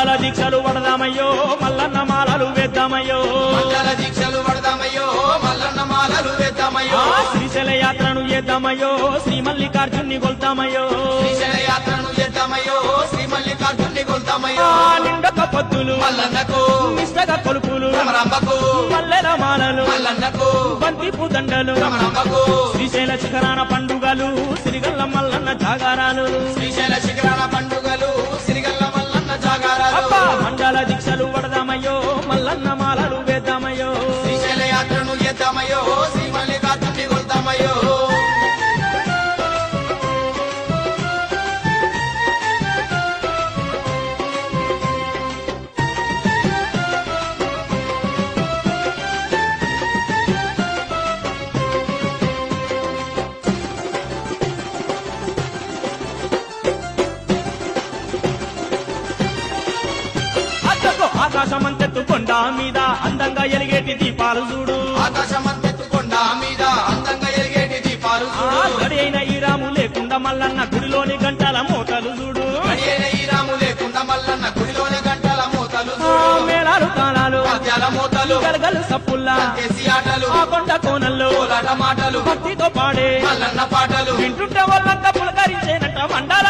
మండల దీక్షలు పడదామయ్యో మల్లన్న మాలలు వేద్దామయ్యో మండల దీక్షలు పడదామయ్యో మల్లన్న మాలలు వేద్దామయ్యో శ్రీశైల యాత్రను చేద్దామయ్యో శ్రీ మల్లికార్జున్ని కొల్తామయ్యో శ్రీశైల యాత్రను చేద్దామయ్యో శ్రీ మల్లికార్జున్ని కొల్తామయ్యో నిండక పొద్దులు మల్లన్నకు నిష్టగా కొలుపులు రమరంబకు మల్లెల మాలలు మల్లన్నకు బంతి పూదండలు రమరంబకు శ్రీశైల శిఖరాన పండుగలు సిరిగల్ల మల్లన్న జాగారాలు శ్రీశైల శిఖరాల పండుగలు సిరిగల్ల మల్లన్న జాగారాలు అబ్బా మండల దీక్షలు పడదామయ్యో మల్లన్న మాలలు వేద్దామయ్యో శ్రీశైల యాత్రను చేద్దామయ్యో శ్రీ మల్లికార్జున్ని కొల్తామయ్యో అద్దకు ఆకాశమంతెత్తు కొండ మీద అందంగా ఎలిగేటి దీపాలు చూడు ఆకాశమంతెత్తుకొండ మీద అందంగా ఎలిగేటి దీపాలు చూడు గడి అయిన ఈ రాము లేకుండా మల్లన్న గుడిలోని గంటల మోతలు చూడు గడియైన ఈ రాము లేకుండా మల్లన్న గుడిలోని గంటల మోతలు ఆ చూడు మేళాలు తాళాలు పద్యాల మోతలు గలగలు సప్పుల్లా చేసి ఆటలు ఆ కొండ కోనల్లో కోలాట మాటలు భక్తితో పాడే మల్లన్న పాటలు వింటుంటే వాళ్ళంతా పులకరించేనట మండల